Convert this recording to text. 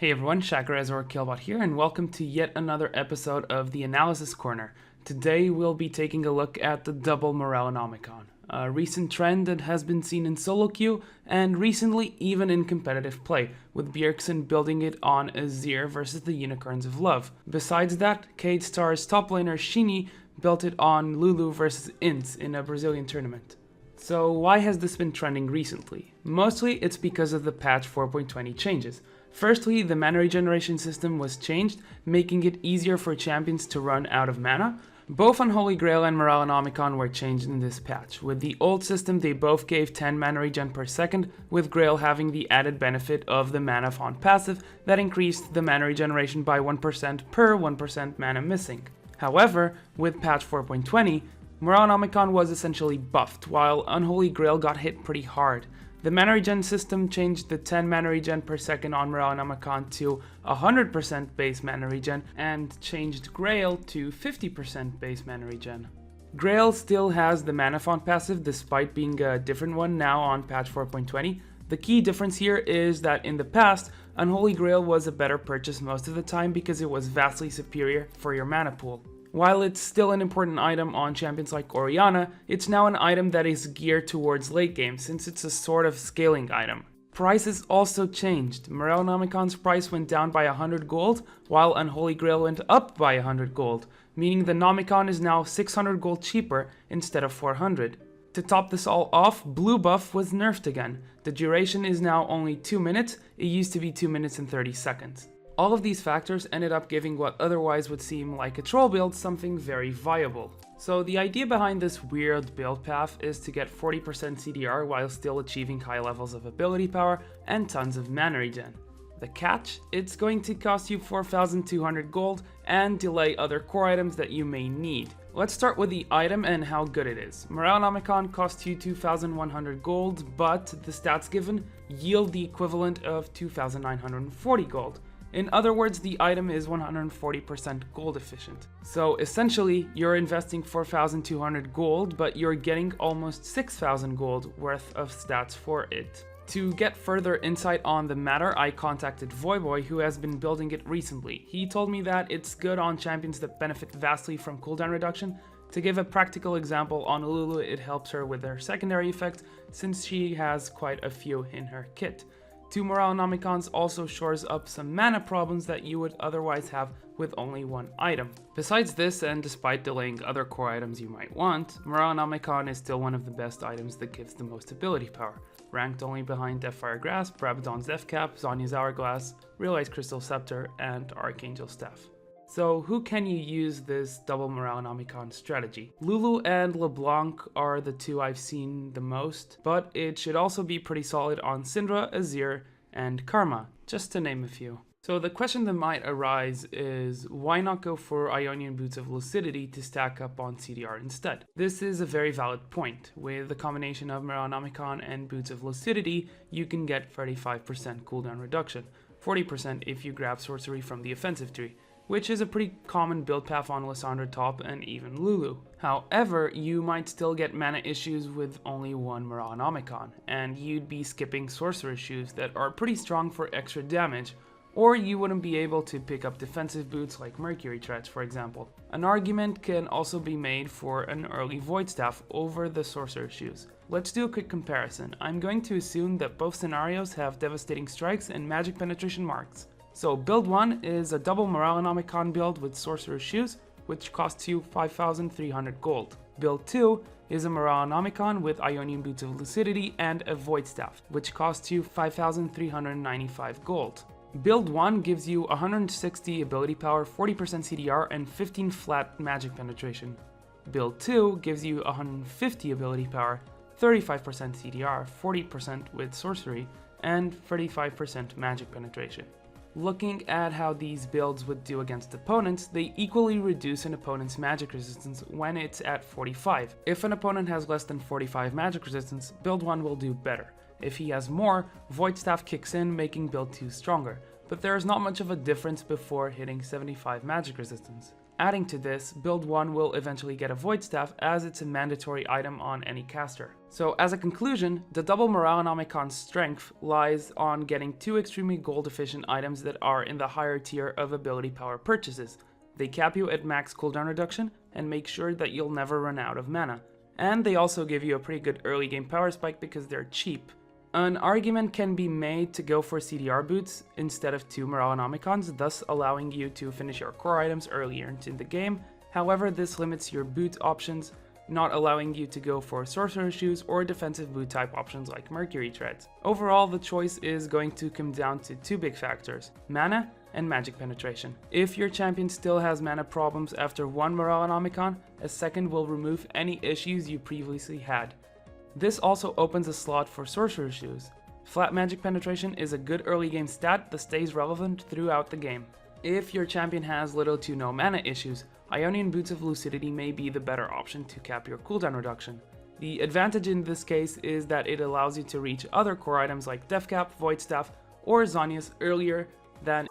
Hey everyone, Shakarez or Killbot here, and welcome to yet another episode of the Analysis Corner. Today we'll be taking a look at the double Morellonomicon, a recent trend that has been seen in solo queue and recently even in competitive play, with Bjergsen building it on Azir versus the Unicorns of Love. Besides that, Cade Star's top laner Shini built it on Lulu versus Ints in a Brazilian tournament. So why has this been trending recently? Mostly it's because of the patch 4.20 changes. Firstly, the mana regeneration system was changed, making it easier for champions to run out of mana. Both Unholy Grail and Morellonomicon were changed in this patch. With the old system, they both gave 10 mana regen per second, with Grail having the added benefit of the mana font passive that increased the mana regeneration by 1% per 1% mana missing. However, with patch 4.20, Morellonomicon was essentially buffed, while Unholy Grail got hit pretty hard. The mana regen system changed the 10 mana regen per second on Morellonomicon to 100% base mana regen and changed Grail to 50% base mana regen. Grail still has the mana font passive despite being a different one now on patch 4.20. The key difference here is that in the past, Unholy Grail was a better purchase most of the time because it was vastly superior for your mana pool. While it's still an important item on champions like Orianna, it's now an item that is geared towards late game since it's a sort of scaling item. Prices also changed. Morellonomicon's price went down by 100 gold, while Unholy Grail went up by 100 gold, meaning the Nomicon is now 600 gold cheaper instead of 400. To top this all off, blue buff was nerfed again. The duration is now only 2 minutes, it used to be 2 minutes and 30 seconds. All of these factors ended up giving what otherwise would seem like a troll build something very viable. So the idea behind this weird build path is to get 40% CDR while still achieving high levels of ability power and tons of mana regen. The catch? It's going to cost you 4,200 gold and delay other core items that you may need. Let's start with the item and how good it is. Morellonomicon costs you 2,100 gold, but the stats given yield the equivalent of 2,940 gold. In other words, the item is 140% gold efficient. So essentially, you're investing 4,200 gold, but you're getting almost 6,000 gold worth of stats for it. To get further insight on the matter, I contacted Voyboy, who has been building it recently. He told me that it's good on champions that benefit vastly from cooldown reduction. To give a practical example, on Lulu it helps her with her secondary effect, since she has quite a few in her kit. 2 Morellonomicons also shores up some mana problems that you would otherwise have with only one item. Besides this, and despite delaying other core items you might want, Morellonomicon is still one of the best items that gives the most ability power, ranked only behind Deathfire Grasp, Rabadon's Death Cap, Zhonya's Hourglass, Realized Crystal Scepter, and Archangel Staff. So who can you use this double Morellonomicon strategy? Lulu and LeBlanc are the two I've seen the most, but it should also be pretty solid on Syndra, Azir, and Karma, just to name a few. So the question that might arise is, why not go for Ionian Boots of Lucidity to stack up on CDR instead? This is a very valid point. With the combination of Morellonomicon and Boots of Lucidity, you can get 35% cooldown reduction, 40% if you grab sorcery from the offensive tree, which is a pretty common build path on Lissandra top and even Lulu. However, you might still get mana issues with only one Morellonomicon, and you'd be skipping sorcerer shoes that are pretty strong for extra damage, or you wouldn't be able to pick up defensive boots like Mercury Treads, for example. An argument can also be made for an early Void Staff over the sorcerer shoes. Let's do a quick comparison. I'm going to assume that both scenarios have devastating strikes and magic penetration marks. So build 1 is a double Morellonomicon build with Sorcerer's Shoes, which costs you 5,300 gold. Build 2 is a Morellonomicon with Ionian Boots of Lucidity and a Void Staff, which costs you 5,395 gold. Build 1 gives you 160 ability power, 40% CDR, and 15 flat magic penetration. Build 2 gives you 150 ability power, 35% CDR, 40% with sorcery, and 35% magic penetration. Looking at how these builds would do against opponents, they equally reduce an opponent's magic resistance when it's at 45. If an opponent has less than 45 magic resistance, build 1 will do better. If he has more, Void Staff kicks in, making build 2 stronger, but there is not much of a difference before hitting 75 magic resistance. Adding to this, build 1 will eventually get a Void Staff as it's a mandatory item on any caster. So as a conclusion, the double Morale-Nomicon's strength lies on getting 2 extremely gold efficient items that are in the higher tier of ability power purchases. They cap you at max cooldown reduction and make sure that you'll never run out of mana. And they also give you a pretty good early game power spike because they're cheap. An argument can be made to go for CDR boots instead of 2 Morale-Nomicons, thus allowing you to finish your core items earlier in the game. However, this limits your boot options, not allowing you to go for Sorcerer Shoes or defensive boot type options like Mercury Treads. Overall, the choice is going to come down to 2 big factors: mana and magic penetration. If your champion still has mana problems after 1 Morale-Nomicon, a second will remove any issues you previously had. This also opens a slot for Sorcerer Shoes. Flat magic penetration is a good early game stat that stays relevant throughout the game. If your champion has little to no mana issues, Ionian Boots of Lucidity may be the better option to cap your cooldown reduction. The advantage in this case is that it allows you to reach other core items like Death Cap, Void Staff, or Zhonya's earlier than